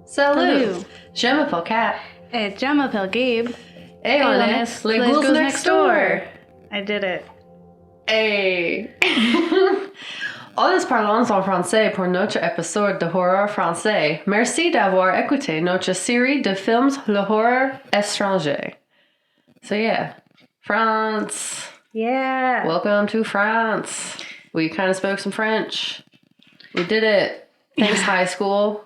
Salut! Je m'appelle Kat. Et je m'appelle Gabe. Et on est les Ghouls next door. I did it. Hey! Nous parlons en français pour notre épisode de horreur français. Merci d'avoir écouté notre série de films Le Horreur Étranger. So yeah, France. Yeah. Welcome to France. We kind of spoke some French. We did it. Thanks, high school.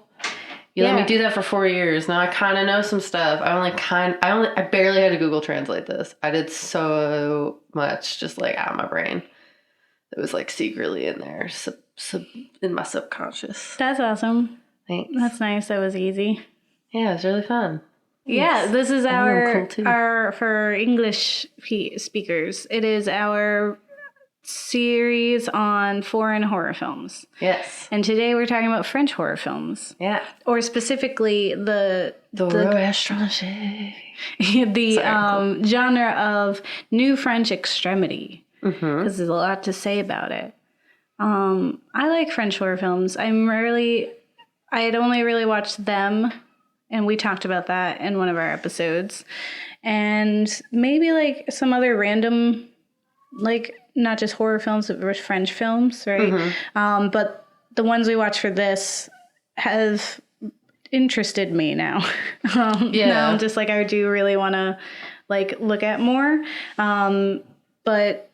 You let me do that for 4 years. Now I kind of know some stuff. I barely had to Google Translate this. I did so much just like out of my brain. It was like secretly in there, in my subconscious. That's awesome. Thanks. That's nice. That was easy. Yeah, it was really fun. Yeah, this is cool too. our for English speakers. It is our series on foreign horror films. Yes. And today we're talking about French horror films. Yeah. Or specifically the horror étranger. the genre of New French Extremity. Because there's a lot to say about it. I like French horror films. I had only really watched them, and we talked about that in one of our episodes. And maybe like some other random, like not just horror films, but French films, right? But the ones we watch for this have interested me now. Now I'm just like, I do really want to like look at more. But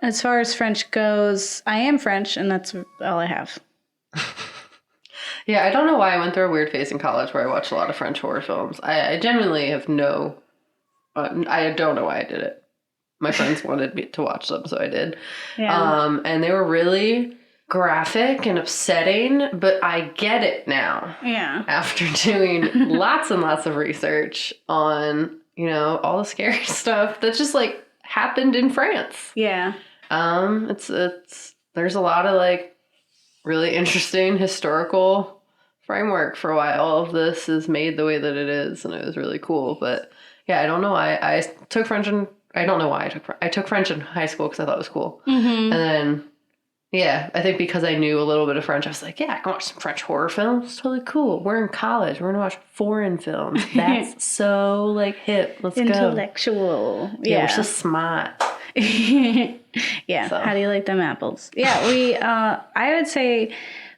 as far as French goes, I am French, and that's all I have. Yeah, I don't know why I went through a weird phase in college where I watched a lot of French horror films. I genuinely have I don't know why I did it. My friends wanted me to watch them, so I did. Yeah. And they were really graphic and upsetting, but I get it now. Yeah. After doing lots and lots of research on, all the scary stuff that just like happened in France. Yeah. There's a lot of like really interesting historical framework for why all of this is made the way that it is, and it was really cool. But yeah, I don't know why I took French, and I don't know why I took French in high school because I thought it was cool. And then I think because I knew a little bit of French, I was like, yeah, I can watch some French horror films. It's totally cool. We're in college. We're gonna watch foreign films. That's so like hip. Let's Intellectual. go. Yeah, we're so smart. Yeah. So. How do you like them apples? Yeah, we I would say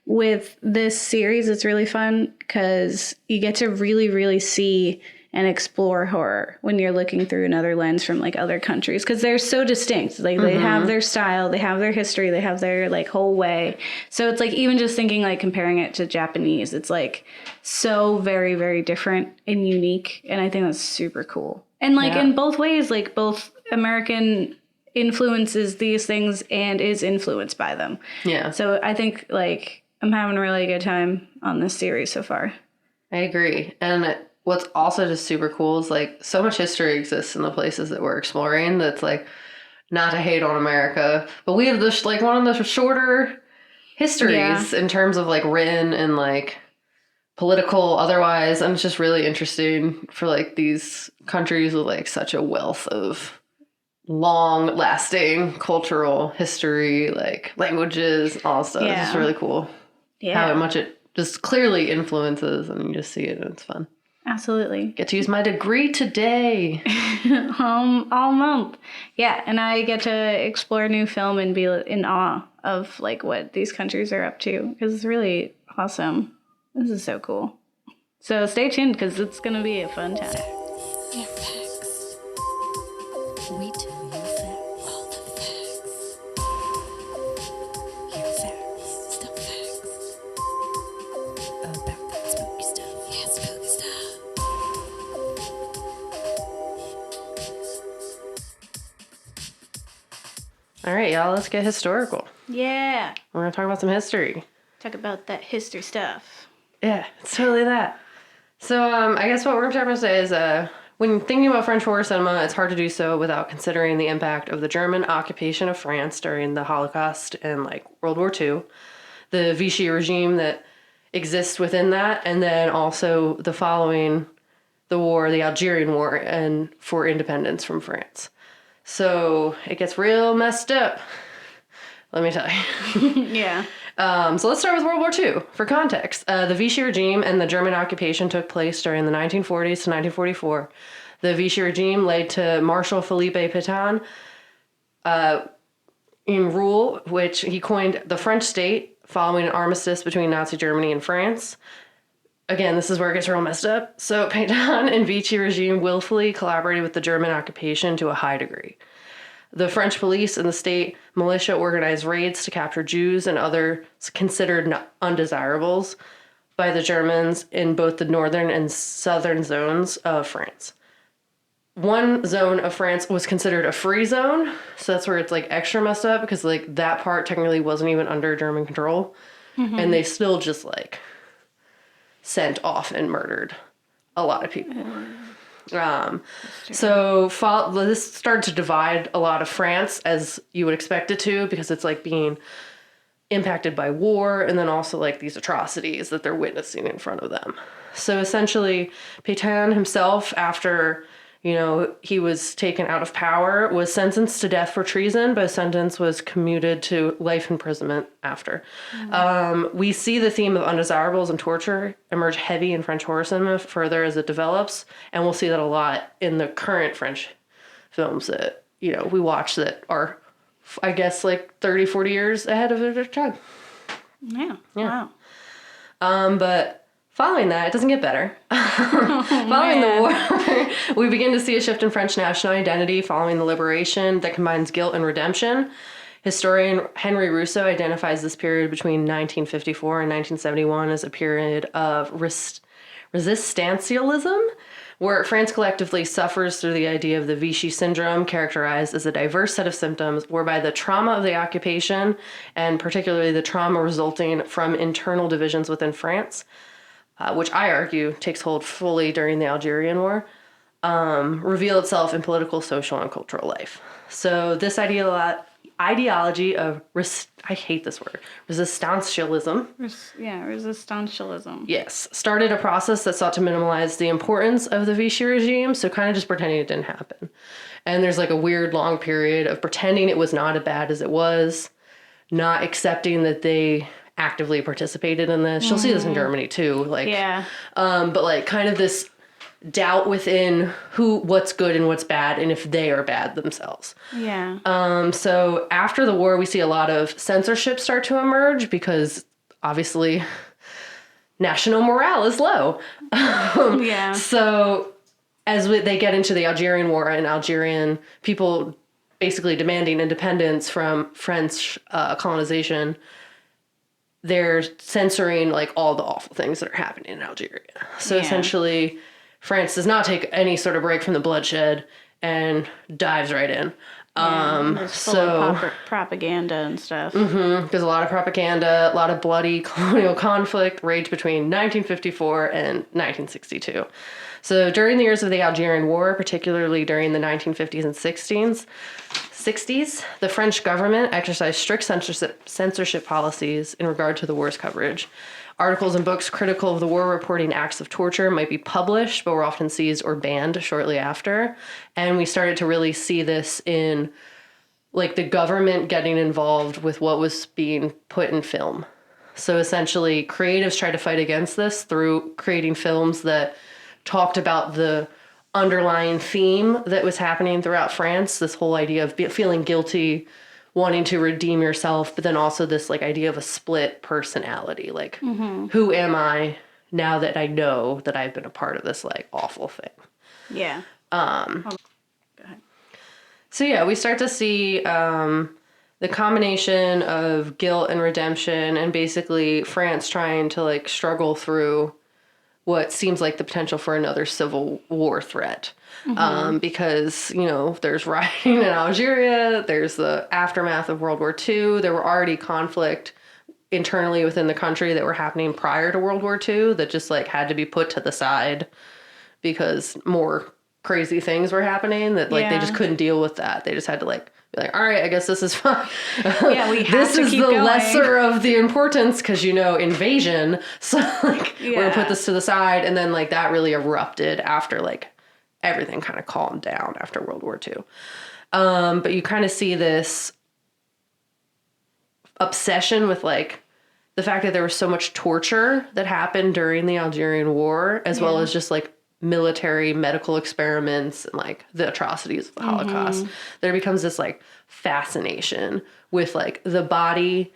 with this series it's really fun because you get to really, really see and explore horror when you're looking through another lens from like other countries, because they're so distinct. Like they have their style, they have their history, they have their like whole way. So it's like even just thinking like comparing it to Japanese, it's like so very, very different and unique. And I think that's super cool. And like in both ways, like both American influences these things and is influenced by them. Yeah. So I think like I'm having a really good time on this series so far. I agree. And what's also just super cool is like so much history exists in the places that we're exploring that's like not to hate on America, but we have this like one of the shorter histories in terms of like written and like political otherwise. And it's just really interesting for like these countries with like such a wealth of long lasting cultural history, like languages, all stuff. It's just really cool. Yeah. How much it just clearly influences, and you just see it and it's fun. Absolutely. Get to use my degree today. All month. Yeah, and I get to explore a new film and be in awe of like what these countries are up to, because it's really awesome. This is so cool. So stay tuned because it's going to be a fun time. Yeah, facts. We tell you facts. All the facts. Yeah, facts. Still facts. About that spooky stuff. Yeah, spooky stuff. All right, y'all, let's get historical. Yeah. We're going to talk about some history. Talk about that history stuff. Yeah, it's totally that. So I guess what we're going to talk about today is when thinking about French horror cinema, it's hard to do so without considering the impact of the German occupation of France during the Holocaust and like World War II, the Vichy regime that exists within that, and then also the following the war, the Algerian War, and for independence from France. So it gets real messed up. Let me tell you. Yeah. So let's start with World War II. For context, the Vichy regime and the German occupation took place during the 1940s to 1944. The Vichy regime led to Marshal Philippe Pétain in rule, which he coined the French state following an armistice between Nazi Germany and France. Again, this is where it gets real messed up. So Pétain and Vichy regime willfully collaborated with the German occupation to a high degree. The French police and the state militia organized raids to capture Jews and others considered undesirables by the Germans in both the northern and southern zones of France. One zone of France was considered a free zone, so that's where it's like extra messed up because like that part technically wasn't even under German control, and they still just like sent off and murdered a lot of people. So this started to divide a lot of France, as you would expect it to, because it's like being impacted by war and then also like these atrocities that they're witnessing in front of them. So essentially, Pétain himself, after he was taken out of power, was sentenced to death for treason, but his sentence was commuted to life imprisonment after. We see the theme of undesirables and torture emerge heavy in French horror cinema further as it develops, and we'll see that a lot in the current French films that, we watch that are, I guess, like 30, 40 years ahead of their time. Yeah. Yeah. Wow. But following that, it doesn't get better. Following the war, we begin to see a shift in French national identity following the liberation that combines guilt and redemption. Historian Henry Rousseau identifies this period between 1954 and 1971 as a period of resistentialism, where France collectively suffers through the idea of the Vichy syndrome, characterized as a diverse set of symptoms whereby the trauma of the occupation, and particularly the trauma resulting from internal divisions within France, which I argue takes hold fully during the Algerian War, reveal itself in political, social, and cultural life. So this ideology of, I hate this word, resistentialism. Resistentialism. Yes, started a process that sought to minimize the importance of the Vichy regime, so kind of just pretending it didn't happen. And there's like a weird long period of pretending it was not as bad as it was, not accepting that they actively participated in this. You'll see this in Germany too. But like kind of this doubt within what's good and what's bad, and if they are bad themselves. Yeah. So after the war, we see a lot of censorship start to emerge because obviously national morale is low. Yeah. So as they get into the Algerian War and Algerian people basically demanding independence from French colonization, they're censoring like all the awful things that are happening in Algeria. So essentially, France does not take any sort of break from the bloodshed and dives right in. There's full of propaganda and stuff. There's a lot of propaganda, a lot of bloody colonial conflict raged between 1954 and 1962. So during the years of the Algerian War, particularly during the 1950s and 60s, the French government exercised strict censorship policies in regard to the war's coverage. Articles and books critical of the war reporting acts of torture might be published, but were often seized or banned shortly after. And we started to really see this in like the government getting involved with what was being put in film. So essentially, creatives tried to fight against this through creating films that talked about the underlying theme that was happening throughout France, this whole idea of feeling guilty, wanting to redeem yourself, but then also this like idea of a split personality. Like, who am I now that I know that I've been a part of this like awful thing? Yeah. Go ahead. So yeah, we start to see the combination of guilt and redemption, and basically France trying to like struggle through what seems like the potential for another civil war threat. Because, there's rioting in Algeria, there's the aftermath of World War II, there were already conflict internally within the country that were happening prior to World War II that just like had to be put to the side because more crazy things were happening that like they just couldn't deal with that. They just had to like be like, all right, I guess this is fine. Yeah, we have this to is keep the going. lesser of the importance because invasion. So like we're gonna put this to the side, and then like that really erupted after like everything kind of calmed down after World War II. But you kind of see this obsession with like the fact that there was so much torture that happened during the Algerian War, as well as just like military medical experiments and like the atrocities of the Holocaust. There becomes this like fascination with like the body,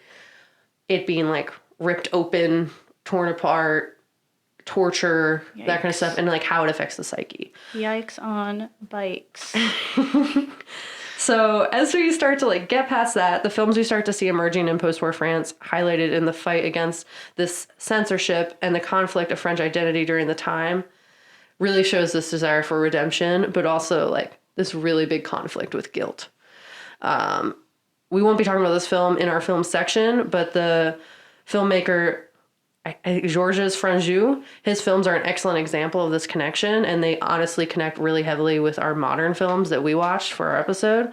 it being like ripped open, torn apart, torture, that kind of stuff, and like how it affects the psyche. Yikes on bikes. So as we start to like get past that, the films we start to see emerging in post-war France, highlighted in the fight against this censorship and the conflict of French identity during the time, really shows this desire for redemption, but also like this really big conflict with guilt. We won't be talking about this film in our film section, but the filmmaker Georges Franju, his films are an excellent example of this connection, and they honestly connect really heavily with our modern films that we watched for our episode.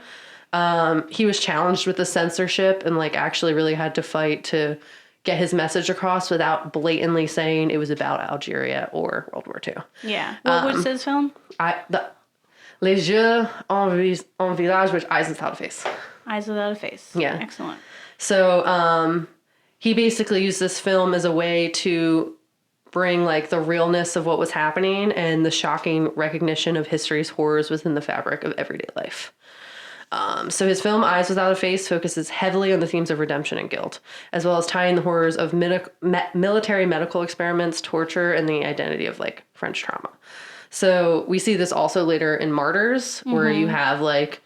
He was challenged with the censorship and like actually really had to fight to get his message across without blatantly saying it was about Algeria or World War II. Yeah. What was his film? Les Yeux en Village, which Eyes Without a Face. Eyes Without a Face. Yeah. Excellent. So he basically used this film as a way to bring like the realness of what was happening and the shocking recognition of history's horrors within the fabric of everyday life. So his film Eyes Without a Face focuses heavily on the themes of redemption and guilt, as well as tying the horrors of military medical experiments, torture, and the identity of like French trauma. So we see this also later in Martyrs, where you have like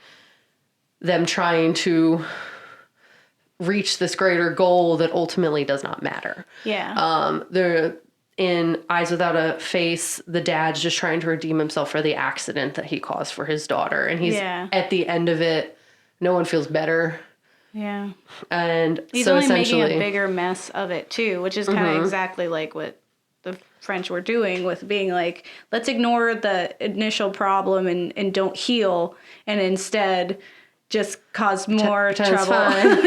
them trying to reach this greater goal that ultimately does not matter. Yeah. In Eyes Without a Face, the dad's just trying to redeem himself for the accident that he caused for his daughter. And he's at the end of it, no one feels better. Yeah. And he's so only essentially making a bigger mess of it too, which is kind of exactly like what the French were doing with being like, let's ignore the initial problem and don't heal, and instead just cause more trouble.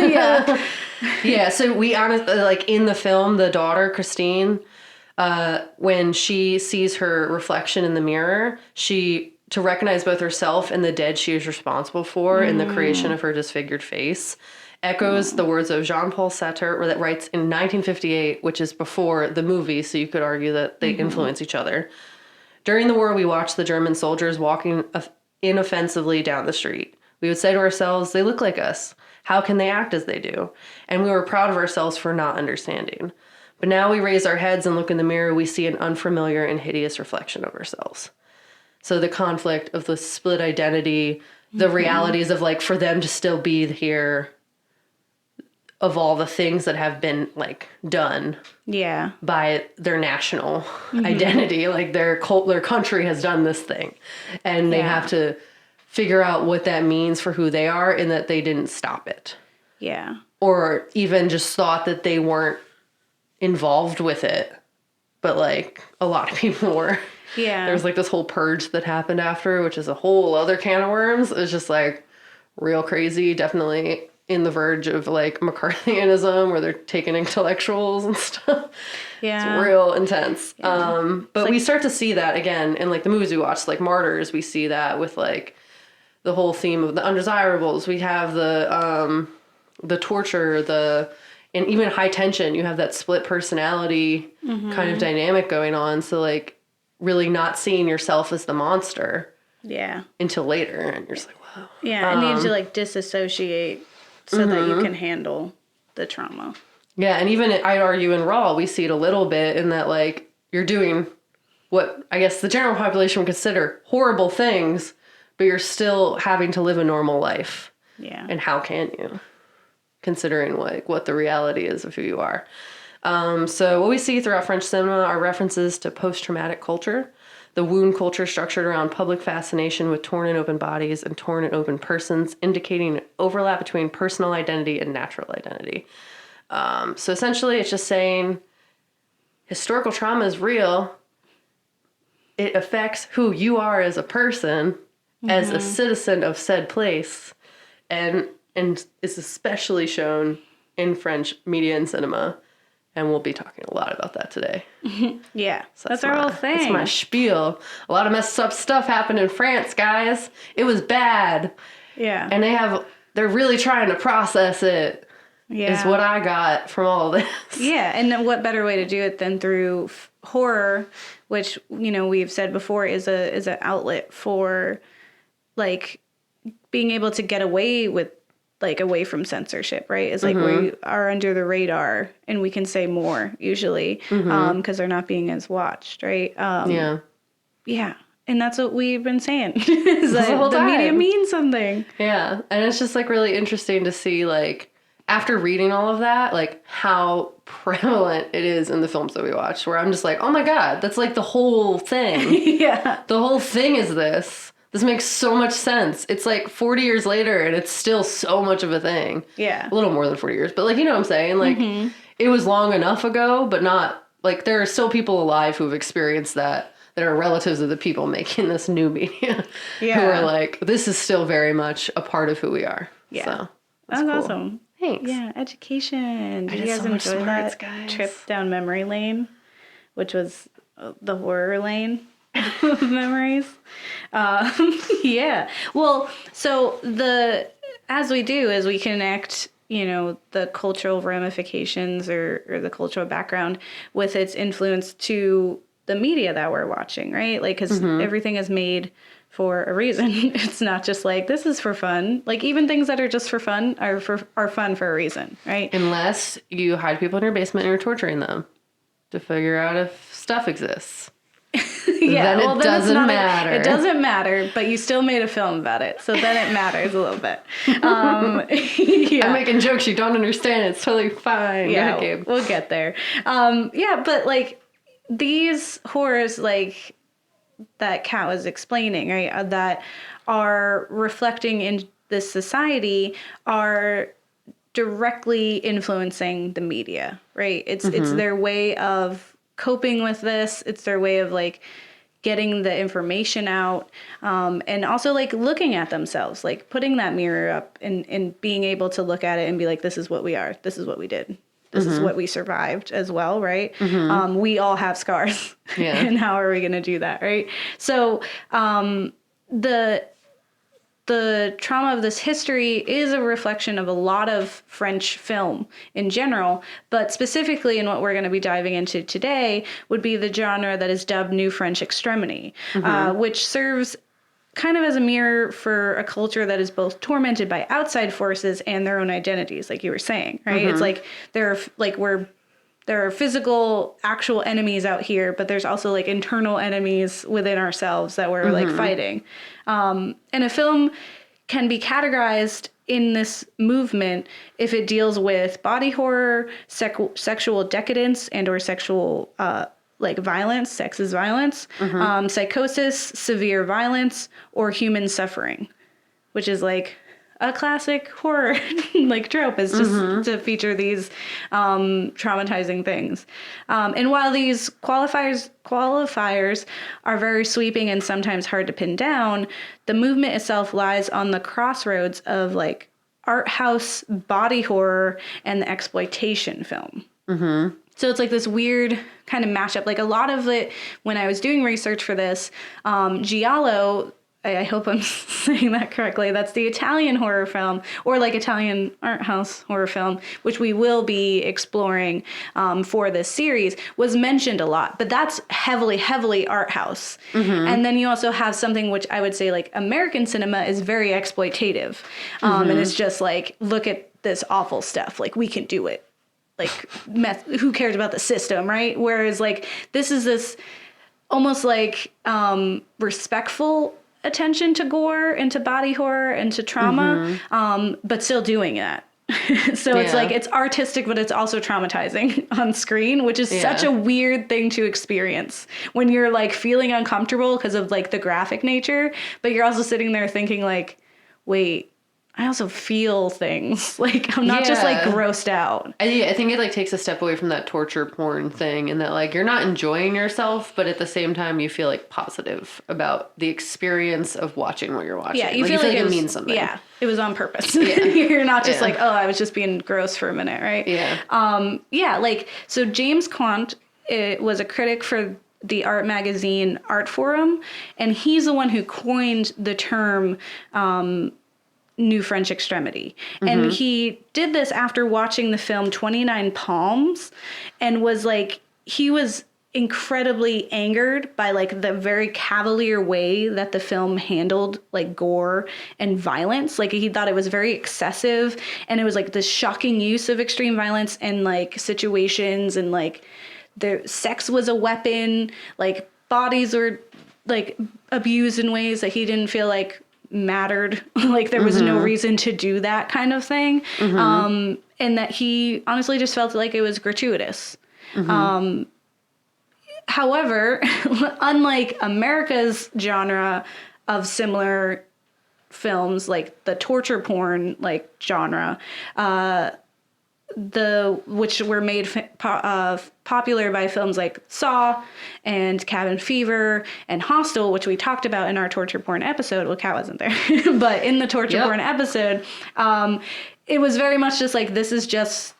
Yeah. Yeah. So we honestly, like in the film, the daughter, Christine, when she sees her reflection in the mirror, to recognize both herself and the dead she is responsible for in the creation of her disfigured face, echoes the words of Jean-Paul Sartre that writes in 1958, which is before the movie, so you could argue that they influence each other. During the war, we watched the German soldiers walking inoffensively down the street. We would say to ourselves, they look like us. How can they act as they do? And we were proud of ourselves for not understanding. But now we raise our heads and look in the mirror, we see an unfamiliar and hideous reflection of ourselves. So the conflict of the split identity, the realities of like, for them to still be here, of all the things that have been like done by their national identity, like their country has done this thing, and they have to figure out what that means for who they are, and that they didn't stop it. Yeah. Or even just thought that they weren't involved with it, but like a lot of people were. Yeah. There was like this whole purge that happened after, which is a whole other can of worms. It's just like real crazy, definitely in the verge of like McCarthyism, where they're taking intellectuals and stuff. Yeah. It's real intense. Yeah. But like, we start to see that again in like the movies we watched, like Martyrs. We see that with like the whole theme of the undesirables. We have the torture, and even high tension. You have that split personality kind of dynamic going on. So like really not seeing yourself as the monster. Yeah. Until later, and you're just like, wow. Yeah, it needs to like disassociate so that you can handle the trauma. Yeah, and even I'd argue in Raw, we see it a little bit in that like you're doing what I guess the general population would consider horrible things, but you're still having to live a normal life. Yeah. And how can you? Considering like what the reality is of who you are. So what we see throughout French cinema are references to post-traumatic culture, the wound culture structured around public fascination with torn and open bodies and torn and open persons, indicating an overlap between personal identity and natural identity. So essentially it's just saying historical trauma is real. It affects who you are as a person, as a citizen of said place, and is especially shown in French media and cinema. And we'll be talking a lot about that today. Yeah, so that's our whole thing. That's my spiel. A lot of messed up stuff happened in France, guys. It was bad. Yeah. And they're really trying to process it. Yeah. is what I got from all of this. Yeah, and then what better way to do it than through horror, which, you know, we've said before is an outlet for, like, being able to get away with, like, away from censorship, right? It's like we are under the radar and we can say more usually because they're not being as watched, right? Yeah. Yeah. And that's what we've been saying. Is that whole the media time. means something. Yeah. And it's just like really interesting to see, like, after reading all of that, like how prevalent it is in the films that we watch, where I'm just like, oh my God, that's like the whole thing. Yeah. The whole thing is this. This makes so much sense. It's like 40 years later and it's still so much of a thing. Yeah. A little more than 40 years, but like, you know what I'm saying? Like, it was long enough ago, but not, like, there are still people alive who've experienced that are relatives of the people making this new media. Yeah. Who are like, this is still very much a part of who we are. Yeah. So, That's cool. awesome. Thanks. Yeah, education. Did did you guys so much enjoy smarts, that guys. trip down memory lane, which was the horror lane of memories? Yeah. Well, so as we do, as we connect, you know, the cultural ramifications or the cultural background with its influence to the media that we're watching, right? Like, because everything is made for a reason. It's not just like, this is for fun. Like, even things that are just for fun are fun for a reason, right? Unless you hide people in your basement and you're torturing them to figure out if stuff exists. Yeah, then it doesn't matter. It doesn't matter, but you still made a film about it, so then it matters a little bit. Yeah. I'm making jokes you don't understand. It's totally fine. Yeah, Go ahead, Gabe. we'll get there. Yeah, but like these horrors, like that Kat was explaining, right, that are reflecting in this society are directly influencing the media, right? It's their way of coping with this. It's their way of like getting the information out, and also like looking at themselves, like putting that mirror up and being able to look at it and be like, this is what we are. This is what we did. This is what we survived as well, right? We all have scars. Yeah. And how are we going to do that, right? So the trauma of this history is a reflection of a lot of French film in general, but specifically in what we're going to be diving into today would be the genre that is dubbed New French Extremity, which serves kind of as a mirror for a culture that is both tormented by outside forces and their own identities, like you were saying, right? It's like there are physical, actual enemies out here, but there's also like internal enemies within ourselves that we're like fighting. And a film can be categorized in this movement if it deals with body horror, sexual decadence, and or sexual like violence, sex is violence, psychosis, severe violence, or human suffering, which is like a classic horror like trope, is just to feature these traumatizing things. And while these qualifiers are very sweeping and sometimes hard to pin down, the movement itself lies on the crossroads of like art house, body horror, and the exploitation film. So it's like this weird kind of mashup. Like a lot of it, when I was doing research for this, Giallo, I hope I'm saying that correctly, that's the Italian horror film, or like Italian art house horror film, which we will be exploring for this series, was mentioned a lot. But that's heavily art house. And then you also have something which I would say like American cinema is very exploitative. And it's just like, look at this awful stuff. Like, we can do it. Like, who cares about the system, right? Whereas like this is this almost like respectful attention to gore and to body horror and to trauma, but still doing that. So it's like, it's artistic, but it's also traumatizing on screen, which is such a weird thing to experience when you're like feeling uncomfortable because of like the graphic nature, but you're also sitting there thinking like, wait, I also feel things. Like, I'm not just like grossed out. I think it like takes a step away from that torture porn thing, and that like you're not enjoying yourself, but at the same time you feel like positive about the experience of watching what you're watching. Yeah, you feel like it means something. Yeah, it was on purpose. You're not just like, oh, I was just being gross for a minute, right? Yeah. Yeah, like, so James Quant was a critic for the art magazine Art Forum, and he's the one who coined the term New French Extremity. And he did this after watching the film 29 Palms and was like, he was incredibly angered by like the very cavalier way that the film handled like gore and violence. Like he thought it was very excessive, and it was like this shocking use of extreme violence and like situations, and like the sex was a weapon, like bodies were like abused in ways that he didn't feel like mattered. Like there was no reason to do that kind of thing. And that he honestly just felt like it was gratuitous. However, unlike America's genre of similar films, like the torture porn like genre, which were made popular by films like Saw and Cabin Fever and Hostel, which we talked about in our torture porn episode. Well, Kat wasn't there, but in the torture porn episode, it was very much just like, this is just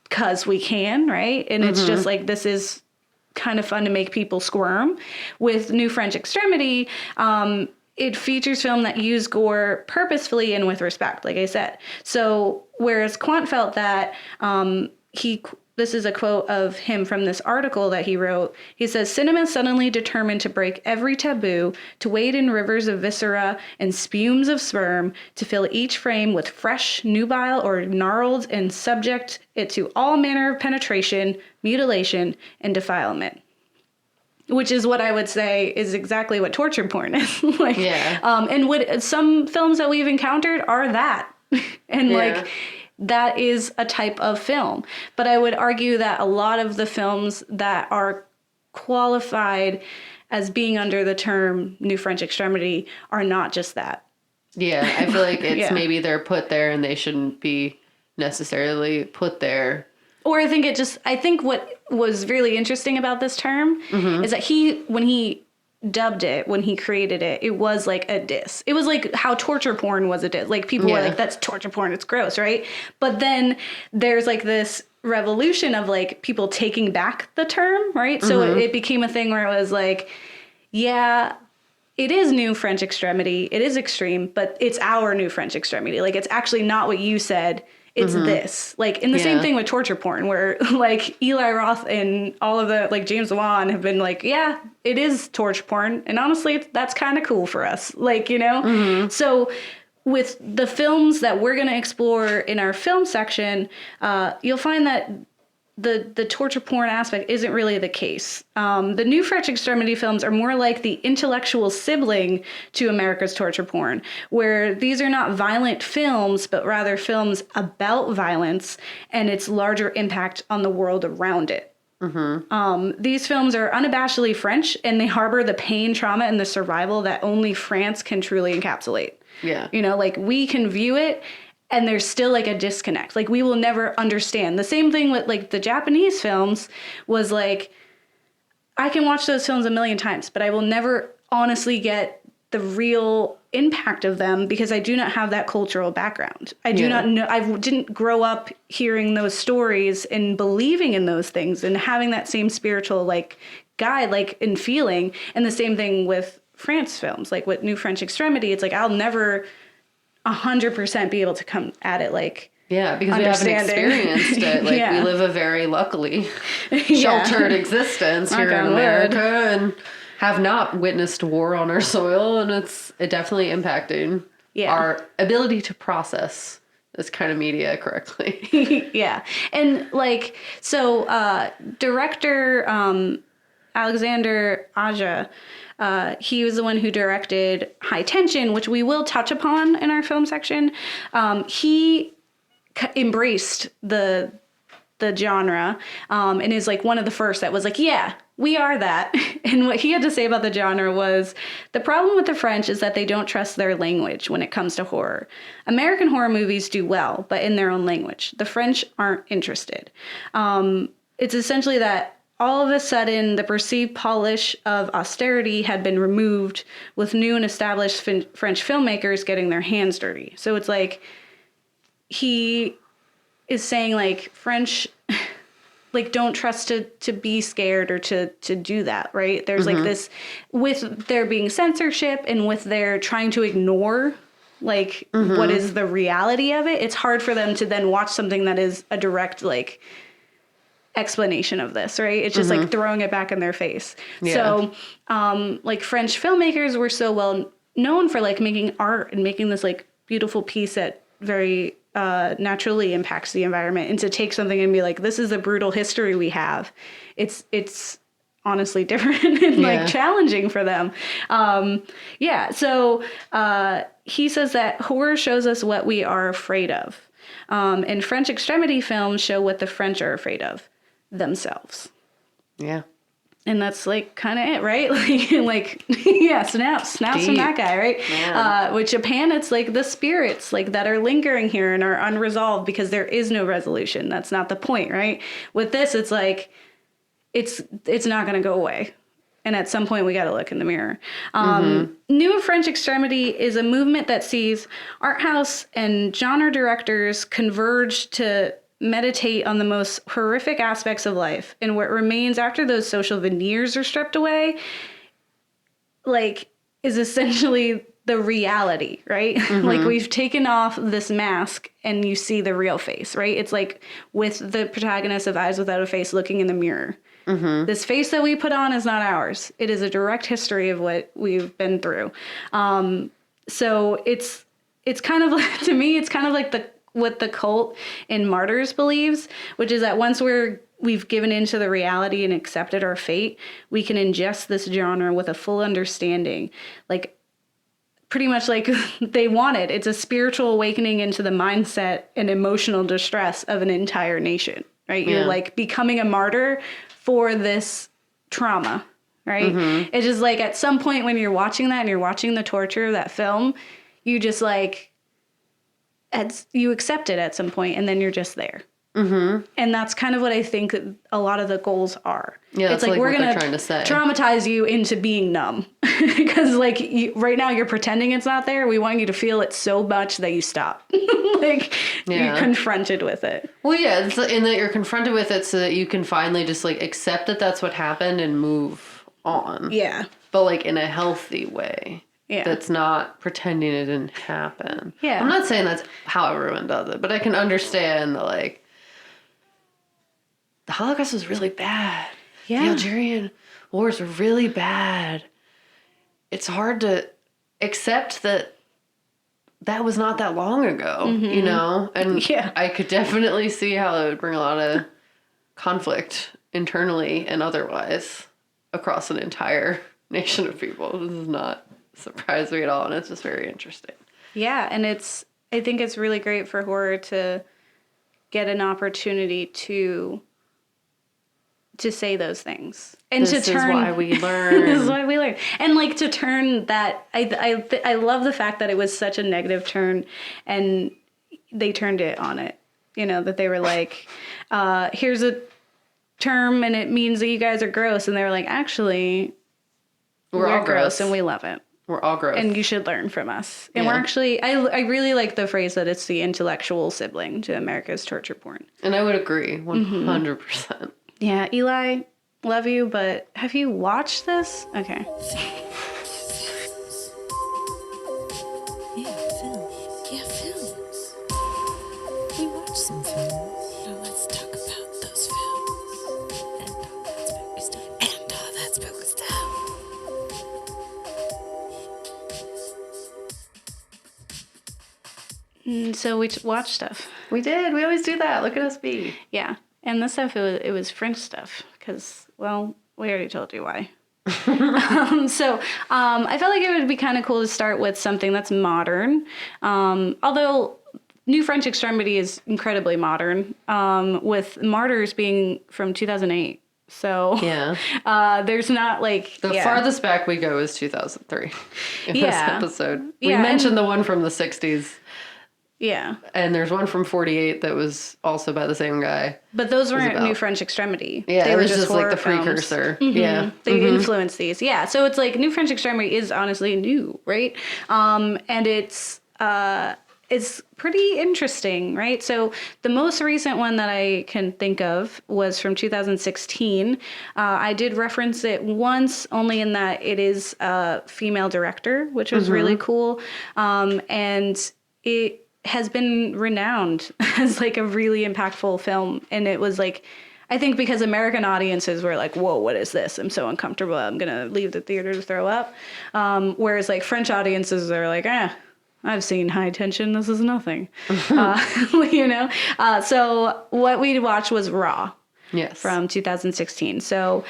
'cause we can, right? And it's just like, this is kind of fun to make people squirm. With New French Extremity, it features film that use gore purposefully and with respect, like I said. So whereas Quant felt that this is a quote of him from this article that he wrote. He says, "Cinema suddenly determined to break every taboo, to wade in rivers of viscera and spumes of sperm, to fill each frame with fresh, nubile or gnarled, and subject it to all manner of penetration, mutilation, and defilement." Which is what I would say is exactly what torture porn is. Like, and what some films that we've encountered are that. And like, that is a type of film. But I would argue that a lot of the films that are qualified as being under the term New French Extremity are not just that. Yeah, I feel like it's maybe they're put there and they shouldn't be necessarily put there. Or I think what was really interesting about this term is that when he dubbed it, when he created it, it was like a diss. It was like how torture porn was a diss. Like people were like, that's torture porn, it's gross, right? But then there's like this revolution of like people taking back the term, right? So it became a thing where it was like, yeah, it is New French Extremity, it is extreme, but it's our New French Extremity. Like it's actually not what you said. It's this. Like, in the same thing with torture porn, where, like, Eli Roth and all of the, like, James Wan have been like, yeah, it is torture porn. And honestly, that's kind of cool for us. Like, you know? So, with the films that we're going to explore in our film section, you'll find that the torture porn aspect isn't really the case. The New French Extremity films are more like the intellectual sibling to America's torture porn, where these are not violent films, but rather films about violence and its larger impact on the world around it. These films are unabashedly French, and they harbor the pain, trauma, and the survival that only France can truly encapsulate. Yeah. You know, like, we can view it, and there's still, like, a disconnect. Like, we will never understand. The same thing with, like, the Japanese films was, like, I can watch those films a million times, but I will never honestly get the real impact of them because I do not have that cultural background. I do not know. I didn't grow up hearing those stories and believing in those things and having that same spiritual, like, guide, like, and feeling. And the same thing with France films. Like, with New French Extremity, it's like, I'll never 100% be able to come at it like because we haven't experienced it. Like we live a very luckily sheltered existence here in America and have not witnessed war on our soil, and it definitely impacted our ability to process this kind of media correctly. And like, so director Alexander Aja, he was the one who directed High Tension, which we will touch upon in our film section. He embraced the genre and is like one of the first that was like, yeah, we are that. And what he had to say about the genre was, the problem with the French is that they don't trust their language when it comes to horror. American horror movies do well, but in their own language. The French aren't interested. It's essentially that all of a sudden, the perceived polish of austerity had been removed, with new and established French filmmakers getting their hands dirty. So it's like, he is saying, like, French, like, don't trust to be scared or to do that, right? There's like this, with there being censorship and with their trying to ignore like what is the reality of it, it's hard for them to then watch something that is a direct like explanation of this, right? It's just like throwing it back in their face. Yeah. So like French filmmakers were so well known for like making art and making this like beautiful piece that very naturally impacts the environment, and to take something and be like, this is a brutal history we have, it's honestly different and like challenging for them. So he says that horror shows us what we are afraid of, and French extremity films show what the French are afraid of themselves. Yeah. And that's like kind of it, right? Like yeah, snaps from that guy, right? With Japan, it's like the spirits like that are lingering here and are unresolved because there is no resolution. That's not the point, right? With this, it's like it's not going to go away. And at some point, we got to look in the mirror. New French Extremity is a movement that sees art house and genre directors converge to meditate on the most horrific aspects of life, and what remains after those social veneers are stripped away, like, is essentially the reality, right? Like, we've taken off this mask and you see the real face, right? It's like with the protagonist of Eyes Without a Face looking in the mirror. This face that we put on is not ours. It is a direct history of what we've been through. So it's kind of like, to me, it's kind of like what the cult in Martyrs believes, which is that once we've given into the reality and accepted our fate, we can ingest this genre with a full understanding, like pretty much like they wanted. It's a spiritual awakening into the mindset and emotional distress of an entire nation, right? You're like becoming a martyr for this trauma, right? It's just like at some point when you're watching that and you're watching the torture of that film, you just like, you accept it at some point, and then you're just there. And that's kind of what I think that a lot of the goals are. Yeah, it's like we're going to traumatize you into being numb. Because like right now you're pretending it's not there. We want you to feel it so much that you stop. Like you're confronted with it. Well, yeah, it's in that you're confronted with it so that you can finally just like accept that that's what happened and move on. Yeah. But like in a healthy way. Yeah. That's not pretending it didn't happen. Yeah. I'm not saying that's how everyone does it, but I can understand that, like, the Holocaust was really bad. Yeah. The Algerian wars were really bad. It's hard to accept that that was not that long ago, you know? And I could definitely see how it would bring a lot of conflict internally and otherwise across an entire nation of people. This is not surprise me at all, and it's just very interesting. Yeah, and I think it's really great for horror to get an opportunity to say those things and this is why we learn. This is why we learn, and like to turn that. I love the fact that it was such a negative turn, and they turned it on it. You know, that they were like, "Here's a term, and it means that you guys are gross," and they were like, "Actually, we're all gross, and we love it." We're all gross. And you should learn from us. And we're actually, I really like the phrase that it's the intellectual sibling to America's torture porn. And I would agree, 100%. Yeah, Eli, love you, but have you watched this? Okay. Yeah, films. We watched some films. Now let's talk about those films. And all that spooky stuff. So we watched stuff. We did. We always do that. Look at us be. Yeah. And this stuff, it was French stuff. Because, well, we already told you why. I felt like it would be kind of cool to start with something that's modern. Although New French Extremity is incredibly modern, with Martyrs being from 2008. So there's not like... The farthest back we go is 2003 in this episode. We mentioned the one from the 60s. Yeah. And there's one from 48 that was also by the same guy. But those weren't New French Extremity. Yeah, they were just like the precursor. Yeah. They influenced these. Yeah. So it's like New French Extremity is honestly new, right? And it's it's pretty interesting, right? So the most recent one that I can think of was from 2016. I did reference it once, only in that it is a female director, which was really cool. And it has been renowned as like a really impactful film. And it was like, I think because American audiences were like, whoa, what is this? I'm so uncomfortable. I'm going to leave the theater to throw up. Whereas like French audiences are like, I've seen High Tension. This is nothing. You know? So what we watched was Raw. Yes. From 2016. So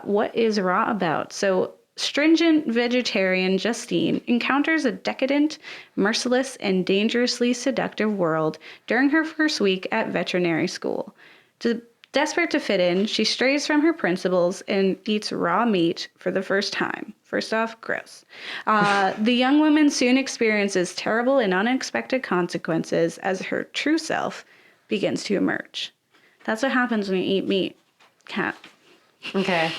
what is Raw about? So stringent vegetarian Justine encounters a decadent, merciless, and dangerously seductive world during her first week at veterinary school. Desperate to fit in, she strays from her principles and eats raw meat for the first time. First off, gross. The young woman soon experiences terrible and unexpected consequences as her true self begins to emerge. That's what happens when you eat meat, cat. Okay.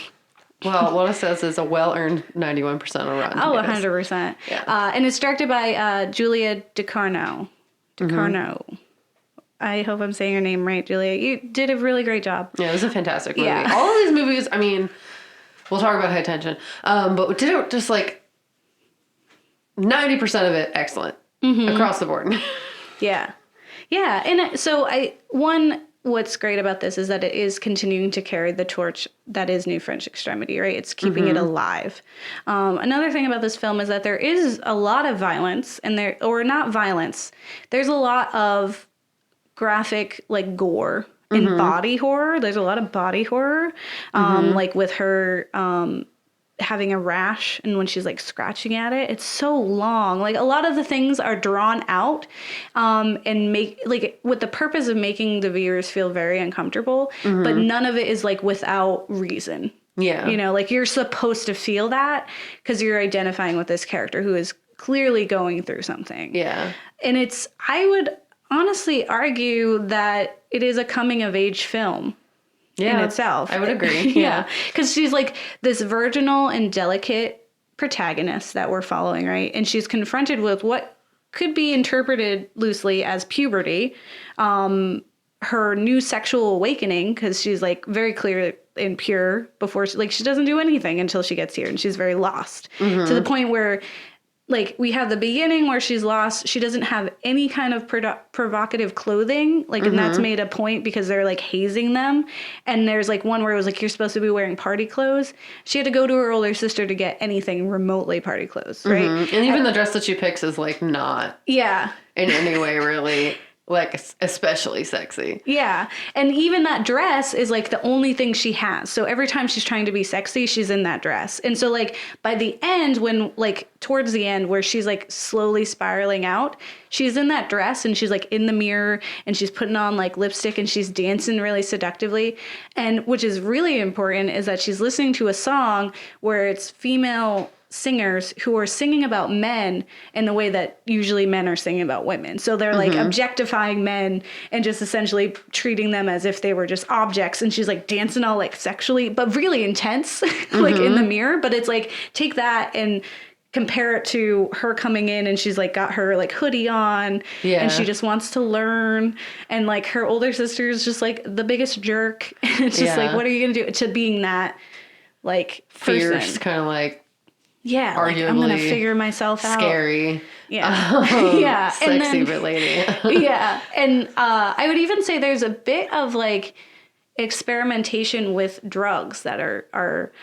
Well, what it says is a well-earned 91% on Rotten Tomatoes. 100%. Yeah. And it's directed by Julia DeCarno. I hope I'm saying your name right, Julia. You did a really great job. Yeah, it was a fantastic movie. Yeah. All of these movies, I mean, we'll talk about High Tension, but did it just like 90% of it excellent across the board. Yeah. Yeah. And so what's great about this is that it is continuing to carry the torch that is New French Extremity, right? It's keeping it alive. Another thing about this film is that there is a lot of violence not violence. There's a lot of graphic like gore and body horror. There's a lot of body horror, like with her having a rash and when she's like scratching at it. It's so long. Like a lot of the things are drawn out and make like with the purpose of making the viewers feel very uncomfortable, but none of it is like without reason. Yeah. You know, like you're supposed to feel that because you're identifying with this character who is clearly going through something. Yeah. And I would honestly argue that it is a coming of age film in itself. I would agree. Yeah. Because she's like this virginal and delicate protagonist that we're following, right? And she's confronted with what could be interpreted loosely as puberty, her new sexual awakening, because she's like very clear and pure before she doesn't do anything until she gets here, and she's very lost to the point where like we have the beginning where she's lost. She doesn't have any kind of provocative clothing, like, and that's made a point because they're like hazing them. And there's like one where it was like, you're supposed to be wearing party clothes. She had to go to her older sister to get anything remotely party clothes, right? And even the dress that she picks is like not in any way really like especially sexy. Yeah. And even that dress is like the only thing she has. So every time she's trying to be sexy, she's in that dress. And so like by the end, when like towards the end where she's like slowly spiraling out, she's in that dress and she's like in the mirror and she's putting on like lipstick and she's dancing really seductively. And which is really important is that she's listening to a song where it's female singers who are singing about men in the way that usually men are singing about women. So they're like objectifying men and just essentially treating them as if they were just objects. And she's like dancing all like sexually, but really intense, like in the mirror. But it's like, take that and compare it to her coming in and she's like got her like hoodie on and she just wants to learn. And like her older sister is just like the biggest jerk. And it's just like, what are you going to do to being that like fierce, kind of like, yeah, like, I'm going to figure myself out. Scary. Yeah. Yeah. Sexy but lady. Yeah. And I would even say there's a bit of like experimentation with drugs that are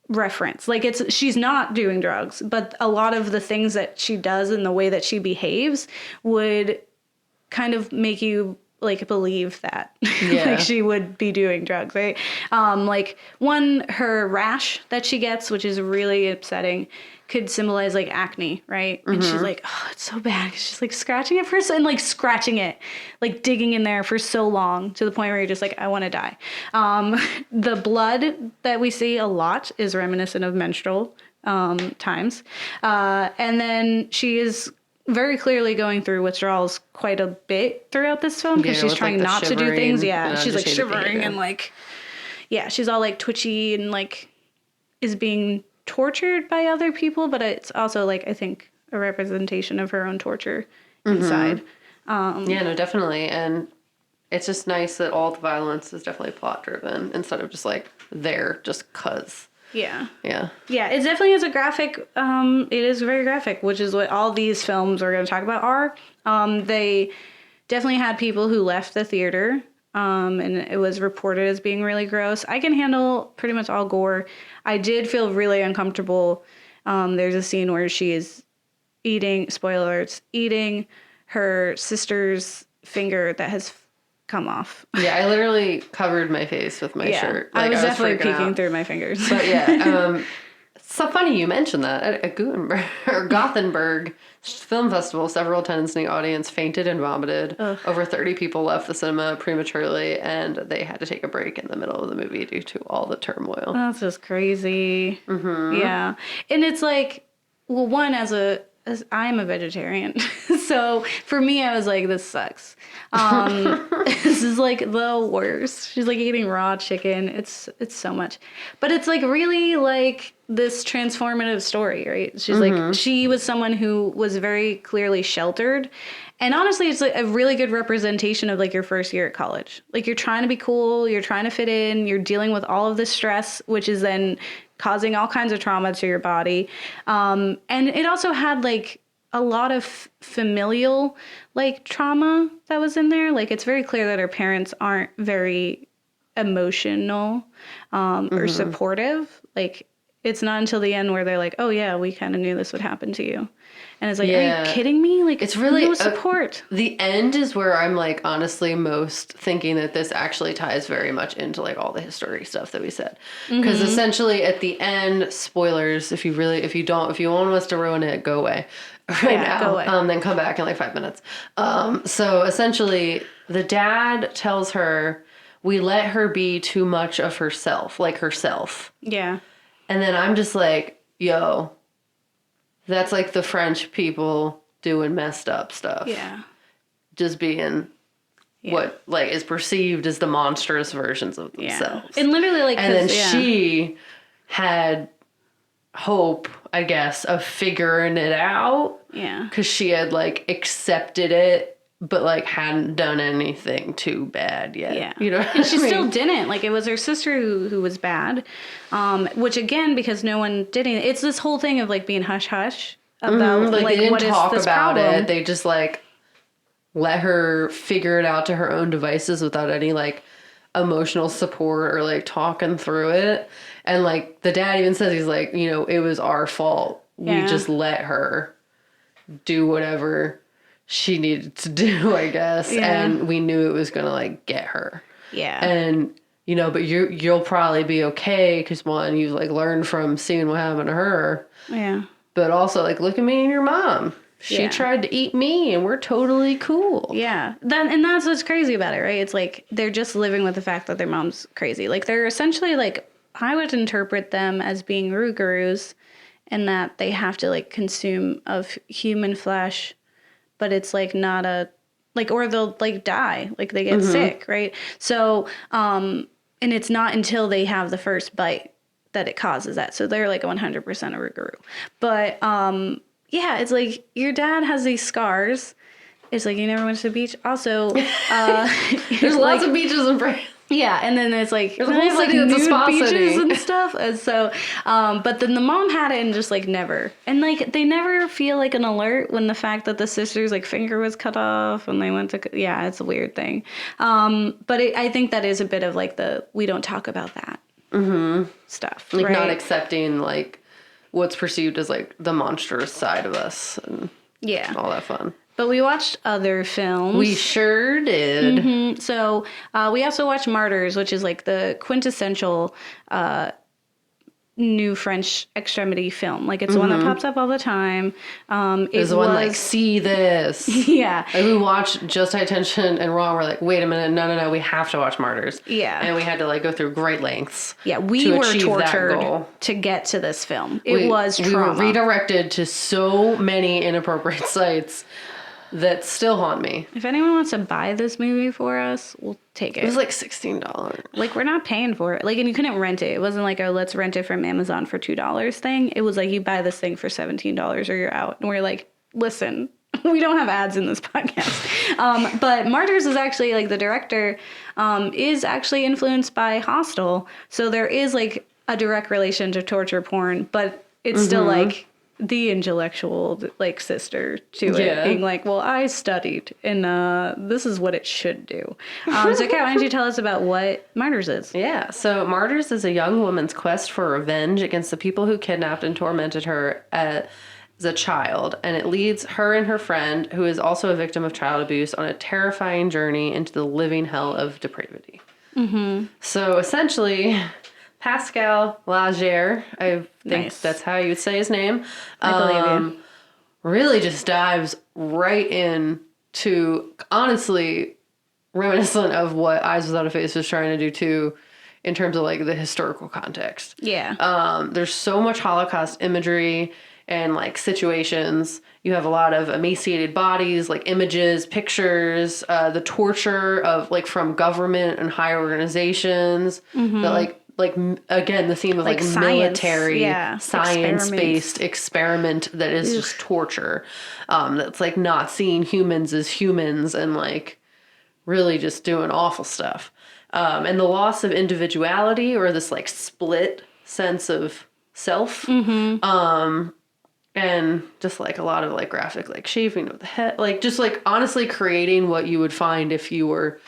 referenced. Like she's not doing drugs, but a lot of the things that she does and the way that she behaves would kind of make you like believe that like she would be doing drugs, right? Like her rash that she gets, which is really upsetting, could symbolize like acne, right? And she's like, oh, it's so bad. She's like scratching it first and like scratching it, like digging in there for so long to the point where you're just like, I want to die. The blood that we see a lot is reminiscent of menstrual times. And then she is very clearly going through withdrawals quite a bit throughout this film because she's trying like not to do things. Yeah, she's like shivering and like, she's all like twitchy and like is being tortured by other people. But it's also like, I think, a representation of her own torture inside. Yeah, no, definitely. And it's just nice that all the violence is definitely plot driven instead of just like there just cuz. Yeah. Yeah. Yeah, it definitely is a graphic, it is very graphic, which is what all these films we're going to talk about are. They definitely had people who left the theater, and it was reported as being really gross. I can handle pretty much all gore. I did feel really uncomfortable. There's a scene where she is eating, spoiler alerts, eating her sister's finger that has come off. Yeah, I literally covered my face with my shirt. Like, I was definitely freaking peeking out. through my fingers. But yeah, it's so funny you mentioned that. At Gutenberg, or Gothenburg Film Festival, several attendants in the audience fainted and vomited. Ugh. Over 30 people left the cinema prematurely, and they had to take a break in the middle of the movie due to all the turmoil. That's just crazy. Yeah. And it's like, well, one, as I'm a vegetarian. So for me, I was like, this sucks. This is like the worst. She's like eating raw chicken. It's so much, but it's like really like this transformative story, right? She's like, she was someone who was very clearly sheltered. And honestly, it's like a really good representation of like your first year at college. Like you're trying to be cool, you're trying to fit in, you're dealing with all of this stress, which is then causing all kinds of trauma to your body. And it also had like a lot of familial like trauma that was in there. Like it's very clear that her parents aren't very emotional or supportive. Like it's not until the end where they're like, oh yeah, we kind of knew this would happen to you. And it's like, are you kidding me? Like it's really no support. The end is where I'm like honestly most thinking that this actually ties very much into like all the history stuff that we said. Because essentially at the end, spoilers, if you want us to ruin it, go away now. Go away. Then come back in like 5 minutes. So essentially the dad tells her we let her be too much of herself, like herself. Yeah. And then I'm just like, yo, that's like the French people doing messed up stuff. Yeah. Just being what like is perceived as the monstrous versions of themselves. And literally like, and then she had hope, I guess, of figuring it out. Yeah. Because she had like accepted it, but like hadn't done anything too bad yet. Yeah. You know what and she I mean? still didn't. Like it was her sister who was bad. Which again, because no one did anything. It's this whole thing of like being hush hush about like they didn't what talk is this about problem. it. They just like let her figure it out to her own devices without any like emotional support or like talking through it. And like the dad even says, he's like, you know, it was our fault. We just let her do whatever she needed to do, I guess. Yeah. And we knew it was gonna like get her. Yeah. And you know, but you'll probably be okay because one, you've like learned from seeing what happened to her. Yeah. But also like look at me and your mom. She tried to eat me and we're totally cool. Yeah. And that's what's crazy about it, right? It's like they're just living with the fact that their mom's crazy. Like they're essentially like, I would interpret them as being rougarous and that they have to like consume of human flesh, but it's like not a like, or they'll like die, like they get sick, right? So, and it's not until they have the first bite that it causes that. So they're like 100% a rougarou. But yeah, it's like your dad has these scars. It's like you never went to the beach. Also, There's lots of beaches in France. Yeah, and then there's like, There's a whole city that's a nude spa beaches city. and stuff. And so, but then the mom had it and just like never. And like they never feel like an alert when the fact that the sister's like finger was cut off and they went to, yeah, it's a weird thing. But I think that is a bit of like we don't talk about that stuff. Like right? not accepting like what's perceived as like the monstrous side of us and all that fun. But we watched other films. We sure did. So we also watched Martyrs, which is like the quintessential new French extremity film. Like it's the one that pops up all the time. It's the one like, see this. Yeah. Like we watched Just High Tension and Raw. We're like, wait a minute, no, we have to watch Martyrs. Yeah. And we had to like go through great lengths. Yeah, we to were achieve that tortured goal. to get to this film. It was trauma. We were redirected to so many inappropriate sites that still haunt me. If anyone wants to buy this movie for us, we'll take it. It was like $16. Like, we're not paying for it. Like, and you couldn't rent it. It wasn't like, oh, let's rent it from Amazon for $2 thing. It was like, you buy this thing for $17 or you're out. And we're like, listen, We don't have ads in this podcast. But Martyrs is actually, like, the director is actually influenced by Hostel. So there is, like, a direct relation to torture porn, but it's still, like, the intellectual, like, sister to it. Being like, well, I studied, and this is what it should do. So, Kat, why don't you tell us about what Martyrs is? Yeah, so Martyrs is a young woman's quest for revenge against the people who kidnapped and tormented her as a child, and it leads her and her friend, who is also a victim of child abuse, on a terrifying journey into the living hell of depravity. So essentially, Pascal Lagier, I think that's how you would say his name, I believe you. really just dives right in to, honestly, reminiscent of what Eyes Without a Face was trying to do too, in terms of, like, the historical context. Yeah. There's so much Holocaust imagery and, like, situations. You have a lot of emaciated bodies, like, images, pictures, the torture of, like, from government and high organizations. That, like again, the theme of, like science, military, science-based experiment that is just torture. That's, like, not seeing humans as humans and, like, really just doing awful stuff. And the loss of individuality, or this, like, split sense of self. And just, like, a lot of, like, graphic, like, shaving of the head, like, just, like, honestly creating what you would find if you were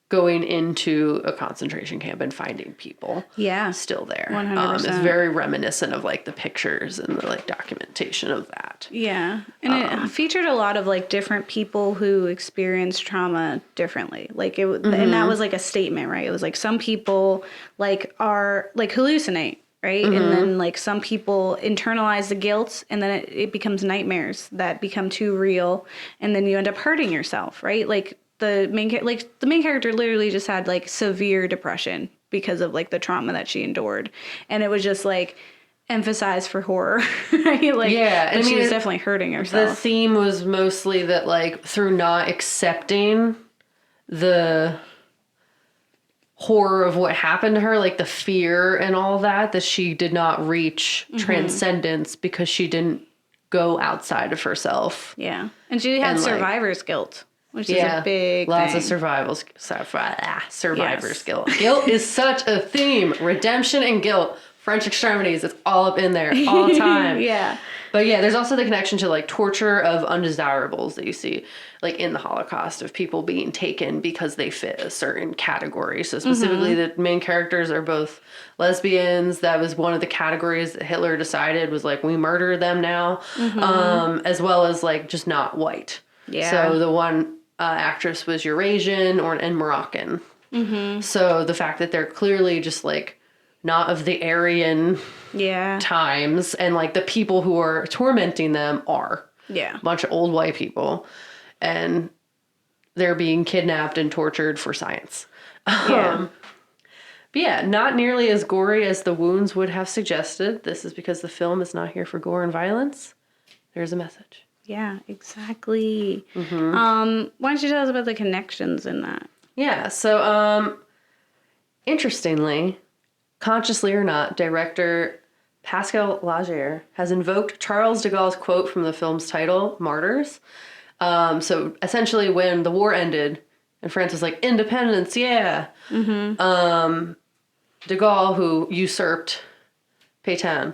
going into a concentration camp and finding people still there. 100%. It's very reminiscent of, like, the pictures and the, like, documentation of that. Yeah. And it featured a lot of, like, different people who experienced trauma differently. Like, and that was, like, a statement, right? It was like some people, like, are, like, hallucinate. Right. And then, like, some people internalize the guilt, and then it becomes nightmares that become too real. And then you end up hurting yourself. Right. Like, the main character literally just had, like, severe depression because of, like, the trauma that she endured. And it was just, like, emphasized for horror. Right. Like, yeah. she was definitely hurting herself. The theme was mostly that, like, through not accepting the horror of what happened to her, like the fear and all that she did not reach transcendence because she didn't go outside of herself. Yeah. And she had survivor's guilt, which is a big lots thing. of survivor's guilt. Guilt is such a theme. Redemption and guilt. French Extremities, it's all up in there all the time. Yeah. But yeah, there's also the connection to, like, torture of undesirables that you see, like, in the Holocaust, of people being taken because they fit a certain category. So specifically, the main characters are both lesbians. That was one of the categories that Hitler decided was, like, we murder them now, as well as, like, just not white. Yeah. So the one actress was Eurasian and Moroccan. So the fact that they're clearly just, like, not of the Aryan times, and, like, the people who are tormenting them are a bunch of old white people, and they're being kidnapped and tortured for science. But yeah, not nearly as gory as the wounds would have suggested. This is because the film is not here for gore and violence. There's a message. Yeah, exactly. Why don't you tell us about the connections in that? Yeah, so interestingly, consciously or not, director Pascal Lagier has invoked Charles de Gaulle's quote from the film's title, Martyrs. So essentially, when the war ended and France was like, independence, yeah. De Gaulle, who usurped Pétain,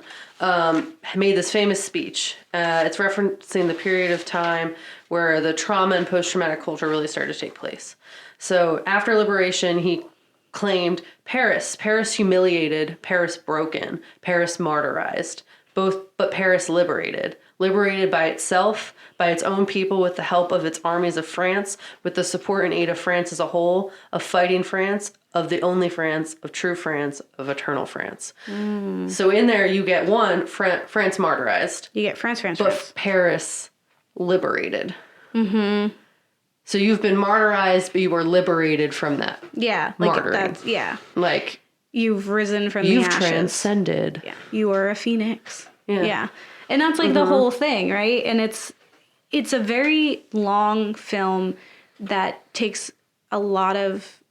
made this famous speech. It's referencing the period of time where the trauma and post-traumatic culture really started to take place. So after liberation, he claimed Paris humiliated, Paris broken, Paris martyrized, but Paris liberated by itself, by its own people, with the help of its armies of France, with the support and aid of France as a whole, of fighting France, of the only France, of true France, of eternal France. So in there you get France martyrized. You get France. But Paris liberated. So you've been martyrized, but you were liberated from that. Yeah, like martyring. that's Like, you've risen from the ashes. You've transcended. Yeah, you are a phoenix. Yeah. And that's like the whole thing, right? And it's a very long film that takes a lot of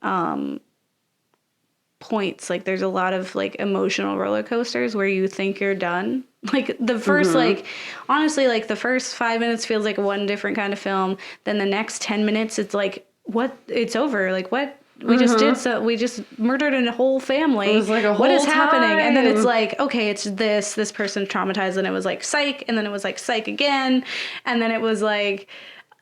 points. Like, there's a lot of, like, emotional roller coasters where you think you're done Like the first, like, honestly, like the first 5 minutes feels like one different kind of film. Then the next 10 minutes, it's like, what? It's over. Like, what? We just did so. We just murdered a whole family. It was like a whole what is happening? And then it's time. like, okay, it's this person traumatized, and it was like psych, and then it was like psych again, and then it was like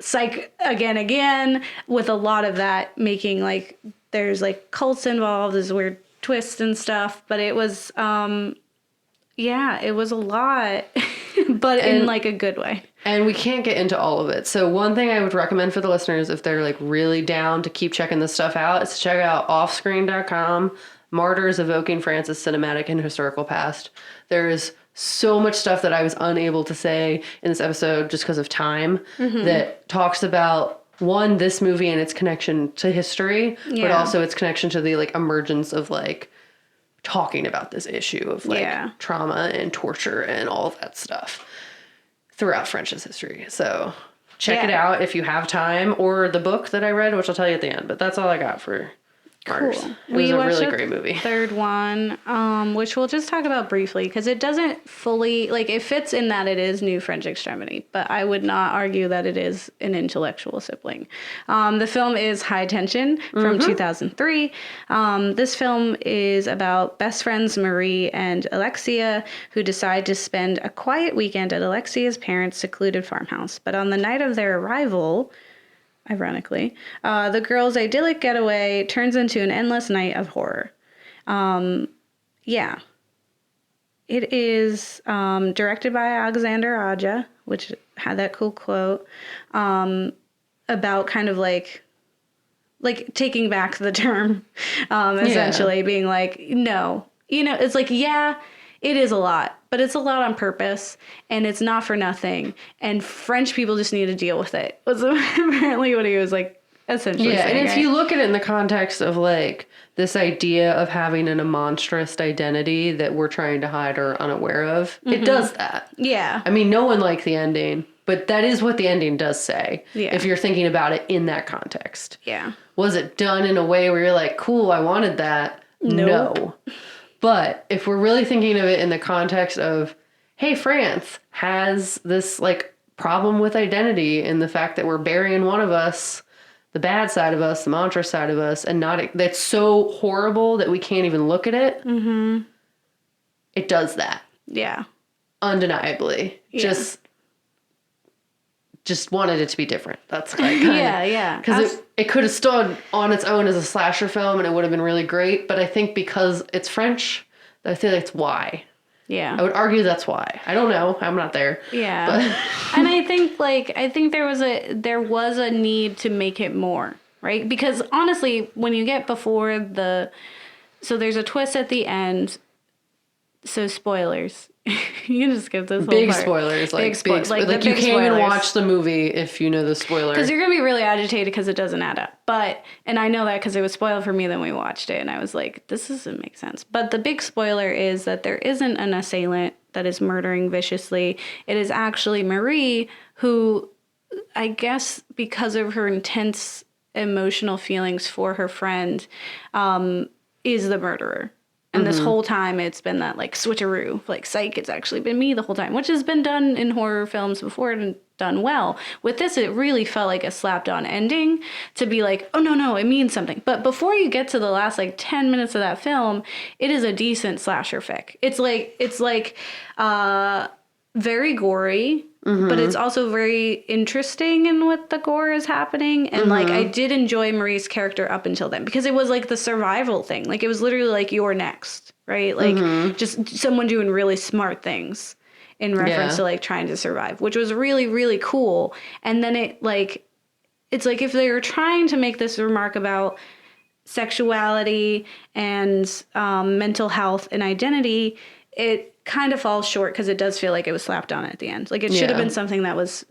psych again, with a lot of that making like there's like cults involved, there's weird twists and stuff, but it was yeah, it was a lot, but in like a good way. And we can't get into all of it. So one thing I would recommend for the listeners, if they're like really down to keep checking this stuff out, is to check out offscreen.com, Martyrs Evoking France's Cinematic and Historical Past. There's so much stuff that I was unable to say in this episode just because of time that talks about, one, this movie and its connection to history, but also its connection to the like emergence of like talking about this issue of like trauma and torture and all of that stuff throughout French's history. So check it out if you have time, or the book that I read, which I'll tell you at the end. But that's all I got for Martyrs. Cool. It was a really great movie. Third one, which we'll just talk about briefly because it doesn't fully, like, it fits in that it is New French Extremity, but I would not argue that it is an intellectual sibling. The film is High Tension from 2003. This film is about best friends Marie and Alexia, who decide to spend a quiet weekend at Alexia's parents' secluded farmhouse. But on the night of their arrival, ironically, the girls' idyllic getaway turns into an endless night of horror. Yeah. It is directed by Alexander Aja, which had that cool quote about kind of like taking back the term, essentially being like, no. You know, it's like, yeah, it is a lot, but it's a lot on purpose, and it's not for nothing. And French people just need to deal with it. Was apparently what he was like essentially saying. And if you look at it in the context of like this idea of having a monstrous identity that we're trying to hide or unaware of, it does that. Yeah. I mean, no one liked the ending, but that is what the ending does say. Yeah. If you're thinking about it in that context. Yeah. Was it done in a way where you're like, cool, I wanted that? Nope. No. But if we're really thinking of it in the context of, hey, France has this like problem with identity and the fact that we're burying one of us, the bad side of us, the monstrous side of us, and that's so horrible that we can't even look at it. Mm-hmm. It does that. Yeah. Undeniably. Yeah. Just wanted it to be different. That's kind of... Yeah. Because it could have stood on its own as a slasher film and it would have been really great. But I think because it's French, I feel like it's why. Yeah. I would argue that's why. I don't know. I'm not there. Yeah. But And I think there was a need to make it more, right? Because honestly, when you get before so there's a twist at the end. So spoilers. You can just skip this whole big part. spoilers. Like you big can't even spoilers. watch the movie if you know the spoiler. Because you're going to be really agitated because it doesn't add up. And I know that because it was spoiled for me, then we watched it, and I was like, this doesn't make sense. But the big spoiler is that there isn't an assailant that is murdering viciously. It is actually Marie, who, I guess because of her intense emotional feelings for her friend, is the murderer. And this whole time, it's been that, like, switcheroo. Like, psych, it's actually been me the whole time. Which has been done in horror films before and done well. With this, it really felt like a slapped-on ending. To be like, oh, no, it means something. But before you get to the last, like, 10 minutes of that film, it is a decent slasher fic. It's like very gory. But it's also very interesting in what the gore is happening. And, like, I did enjoy Marie's character up until then. Because it was, like, the survival thing. Like, it was literally, like, you're next, right? Like, just someone doing really smart things in reference to, like, trying to survive. Which was really, really cool. And then it's like if they were trying to make this remark about sexuality and mental health and identity, it kind of falls short because it does feel like it was slapped on at the end. Like, it should have been something that was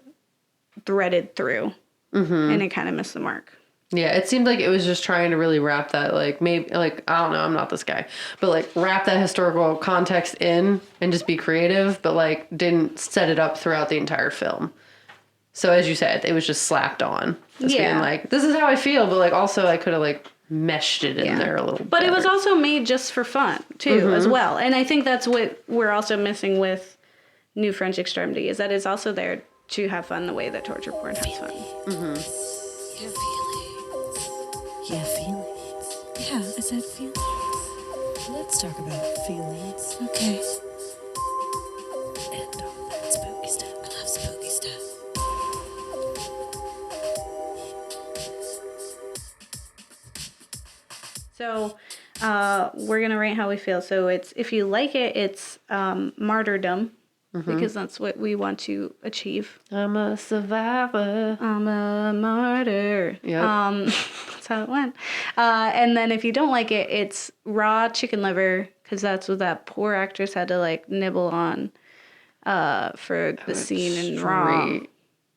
threaded through, and it kind of missed the mark. Yeah, it seemed like it was just trying to really wrap that, like, maybe, like, I don't know, I'm not this guy, but, like, wrap that historical context in and just be creative, but, like, didn't set it up throughout the entire film. So, as you said, it was just slapped on. Just being like, this is how I feel, but, like, also I could have, like, meshed it in there a little bit. But it was also made just for fun, too, as well. And I think that's what we're also missing with New French Extremity is that it's also there to have fun the way that torture porn has fun. Your feelings. Your feelings. Yeah, I said feelings. Let's talk about feelings. Okay. And all that spooky stuff. I love spooky stuff. So we're going to rate how we feel. So it's if you like it, it's martyrdom. Because that's what we want to achieve. I'm a survivor. I'm a martyr. Yep. That's how it went. And then if you don't like it, it's raw chicken liver, because that's what that poor actress had to like nibble on for the scene in Raw. Straight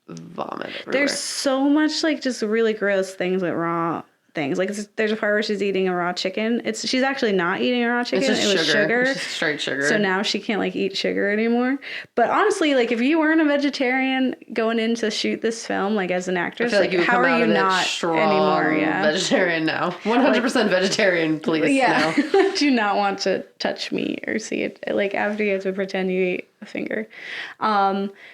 vomit everywhere. There's so much like just really gross things with raw things. Like there's a part where she's eating a raw chicken. She's actually not eating a raw chicken. It's just it was sugar. It's just straight sugar. So now she can't like eat sugar anymore. But honestly, like if you weren't a vegetarian going in to shoot this film, like as an actress, I feel like you would how come are out you of it not strong anymore? Yeah. Vegetarian now. 100% vegetarian, please. Yeah. Now. I do not want to touch meat or see it. Like after you have to pretend you eat a finger.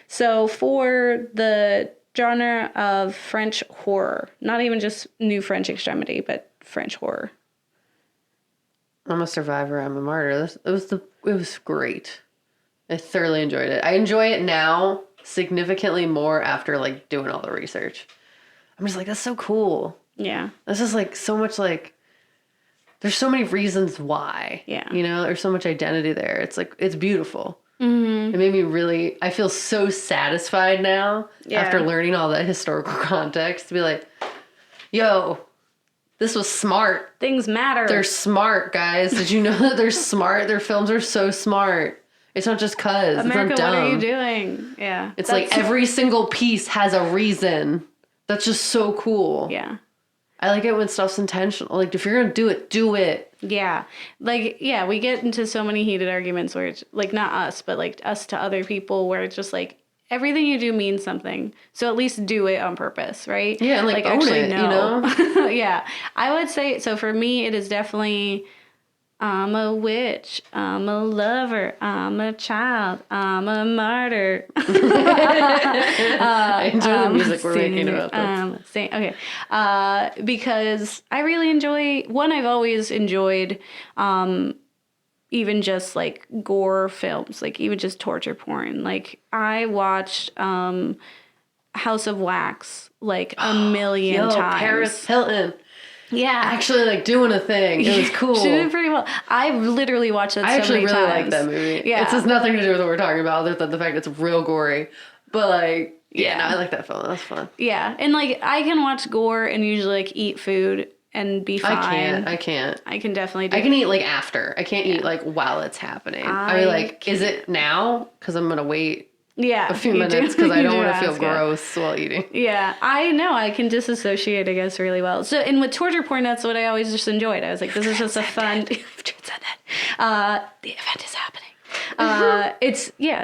So for the genre of French horror, not even just New French Extremity, but French horror. I'm a survivor. I'm a martyr. It was great. I thoroughly enjoyed it. I enjoy it now significantly more after like doing all the research. I'm just like, that's so cool. Yeah. This is like so much like, there's so many reasons why. Yeah. You know, there's so much identity there. It's like, it's beautiful. It made me really, I feel so satisfied now after learning all that historical context to be like, yo, this was smart. Things matter. They're smart, guys. Did you know that they're smart? Their films are so smart. It's not just cuz. America, it's not dumb. what are you doing? Yeah. It's like every single piece has a reason. That's just so cool. Yeah. I like it when stuff's intentional. Like, if you're going to do it, do it. Yeah. Like, yeah, we get into so many heated arguments where it's, like, not us, but, like, us to other people where it's just, like, everything you do means something. So at least do it on purpose, right? Yeah, and, like own actually it, you know? Yeah. I would say, so for me, it is definitely, I'm a witch, I'm a lover, I'm a child, I'm a martyr. I enjoy the music we're making about this. Okay. Because I really enjoy, I've always enjoyed even just like gore films, like even just torture porn. Like I watched House of Wax like a million times. Paris Hilton. Yeah. Actually, like, doing a thing. It was cool. She did pretty well. I literally watched that so many times. I actually really like that movie. Yeah. It has nothing to do with what we're talking about, other than the fact it's real gory. But, like, yeah, no, I like that film. That's fun. Yeah. And, like, I can watch gore and usually, like, eat food and be fine. I can't. I can definitely do I can eat, like, after. I can't eat, like, while it's happening. I mean, like, is it now? Because I'm going to wait. Yeah, a few minutes because I don't want to feel gross while eating. Yeah, I know. I can disassociate, I guess, really well. So, and with torture porn, that's what I always just enjoyed. I was like, this is just a fun... Transcendent. The event is happening.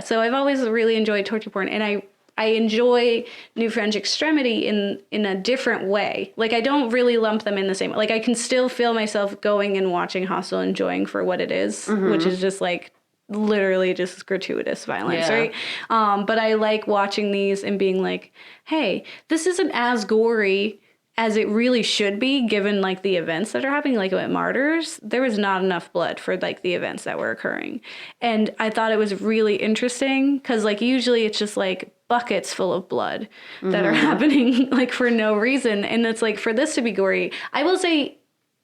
So I've always really enjoyed torture porn, and I enjoy New French Extremity in a different way. Like, I don't really lump them in the same... Like, I can still feel myself going and watching Hostel, enjoying for what it is, which is just, like... literally just gratuitous violence, right? But I like watching these and being like, hey, this isn't as gory as it really should be given like the events that are happening. Like with Martyrs, there was not enough blood for like the events that were occurring. And I thought it was really interesting because like usually it's just like buckets full of blood that are happening like for no reason. And it's like for this to be gory, I will say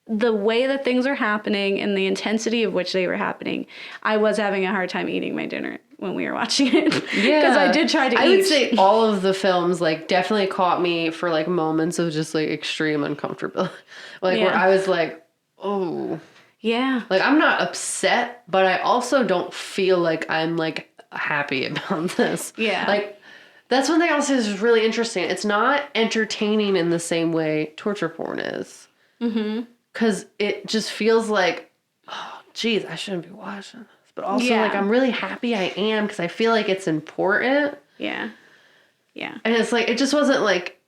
the way that things are happening and the intensity of which they were happening, I was having a hard time eating my dinner when we were watching it. Yeah. Because I did try to eat. I would say all of the films, like, definitely caught me for, like, moments of just, like, extreme uncomfortability. Like, where I was like, oh. Yeah. Like, I'm not upset, but I also don't feel like I'm, like, happy about this. Yeah. Like, that's one thing I'll say is really interesting. It's not entertaining in the same way torture porn is. Mm-hmm. Because it just feels like, oh, geez, I shouldn't be watching this. But also, like, I'm really happy I am because I feel like it's important. Yeah. Yeah. And it's like, it just wasn't, like,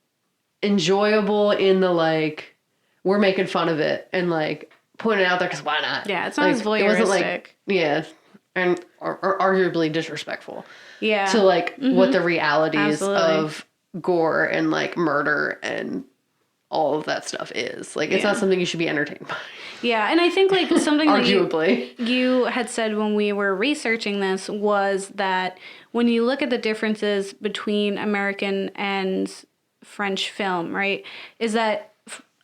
enjoyable in the, like, we're making fun of it and, like, putting it out there because why not? Yeah, it's not like, as voyeuristic. It wasn't like, yeah. and are arguably disrespectful Yeah. to like what the realities Absolutely. of gore and like murder and all of that stuff is. Like, it's not something you should be entertained by. Yeah, and I think like something that Arguably. you had said when we were researching this was that when you look at the differences between American and French film, right, is that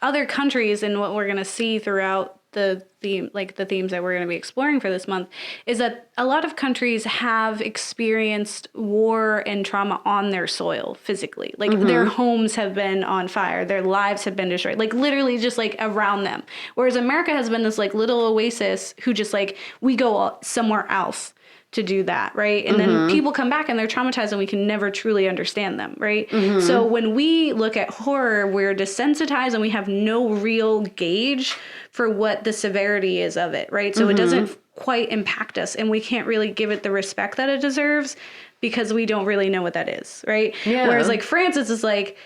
other countries and what we're going to see throughout the themes that we're going to be exploring for this month is that a lot of countries have experienced war and trauma on their soil physically. Like their homes have been on fire, their lives have been destroyed, like literally just like around them. Whereas America has been this like little oasis who just like, we go somewhere else to do that, right? And then people come back and they're traumatized and we can never truly understand them, right? So when we look at horror, we're desensitized and we have no real gauge for what the severity is of it, right? So it doesn't quite impact us and we can't really give it the respect that it deserves because we don't really know what that is, right? Yeah. Whereas like Francis is like,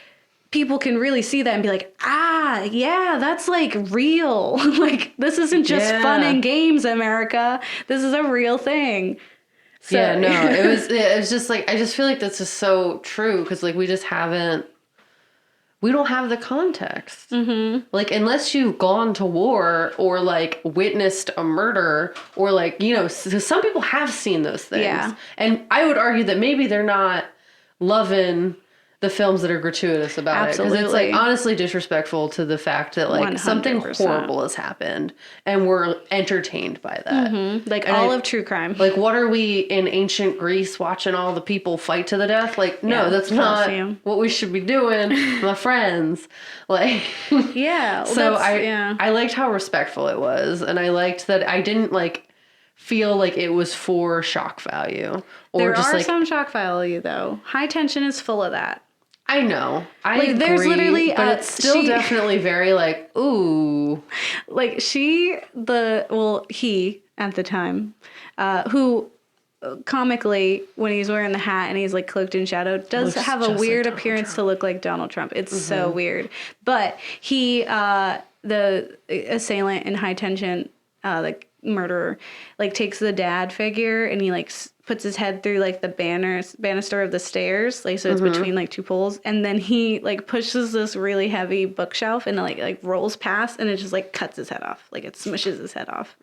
people can really see that and be like, yeah, that's like real. Like, this isn't just fun and games, America. This is a real thing. So, Yeah, no, it was just like, I just feel like that's just so true because like we don't have the context. Like, unless you've gone to war or like witnessed a murder or like, you know, some people have seen those things. Yeah. And I would argue that maybe they're not loving the films that are gratuitous about it. Because it's like honestly disrespectful to the fact that like something 100%. horrible has happened and we're entertained by that. Like And all of true crime. Like, what are we in ancient Greece watching all the people fight to the death? Like, no, Yeah, that's Colosseum. not what we should be doing, my friends. Like, Yeah. Well, so I liked how respectful it was. And I liked that I didn't like feel like it was for shock value. Or there just are like, some shock value though. High Tension is full of that. I know. I Like, agree, there's literally but it's still definitely very like, ooh. Like he at the time, who comically when he's wearing the hat and he's like cloaked in shadow does Looks have a just weird like Donald appearance Trump. to look like Donald Trump. It's so weird. But he, the assailant in High Tension, like murderer, like takes the dad figure and he like puts his head through like the banister of the stairs, like so it's between like two poles, and then he like pushes this really heavy bookshelf and like rolls past and it just like cuts his head off, like it smushes his head off,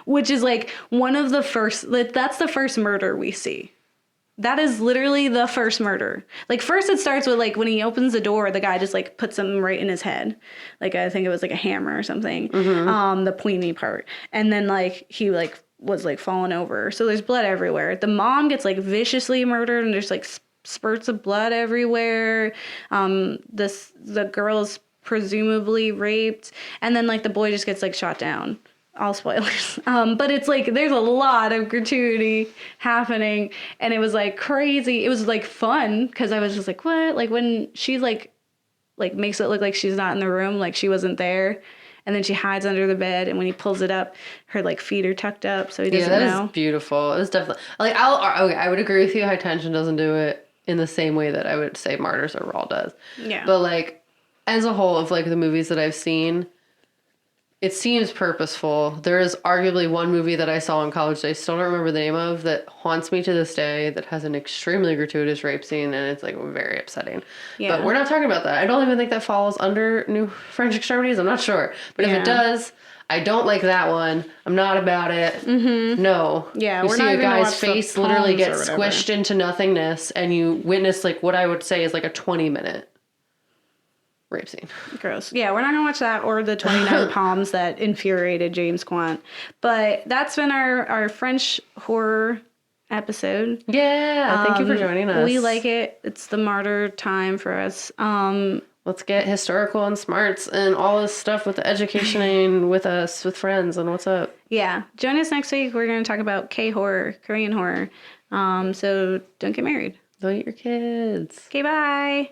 which is like one of the first, that's the first murder we see. That is literally the first murder. Like, first it starts with, like, when he opens the door, the guy just, like, puts something right in his head. Like, I think it was, like, a hammer or something. The pointy part. And then, like, he, like, was, like, falling over. So there's blood everywhere. The mom gets, like, viciously murdered, and there's, like, spurts of blood everywhere. The girl's presumably raped. And then, like, the boy just gets, like, shot down. All spoilers. But it's like there's a lot of gratuity happening and it was like crazy. It was like fun because I was just like, what? Like when she like makes it look like she's not in the room, like she wasn't there. And then she hides under the bed and when he pulls it up, her like feet are tucked up so he doesn't know. Yeah, that is beautiful. It was definitely like I would agree with you. High Tension doesn't do it in the same way that I would say Martyrs or Raw does. Yeah. But like as a whole of like the movies that I've seen, it seems purposeful. There is arguably one movie that I saw in college that I still don't remember the name of that haunts me to this day that has an extremely gratuitous rape scene and it's like very upsetting. Yeah. But we're not talking about that. I don't even think that falls under New French Extremities. I'm not sure. But if it does, I don't like that one. I'm not about it. No. Yeah, You we're see not a gonna guy's watch the face literally palms get or whatever. squished into nothingness and you witness like what I would say is like a 20-minute rape scene. Gross. Yeah, we're not gonna watch that or the 29 Palms that infuriated James Quant. But that's been our French horror episode. Yeah, thank you for joining us. We like it. It's the martyr time for us. Let's get historical and smarts and all this stuff with the education with us, with friends, and what's up. Yeah. Join us next week. We're going to talk about K-horror, Korean horror. So don't get married. Don't eat your kids. Okay, bye.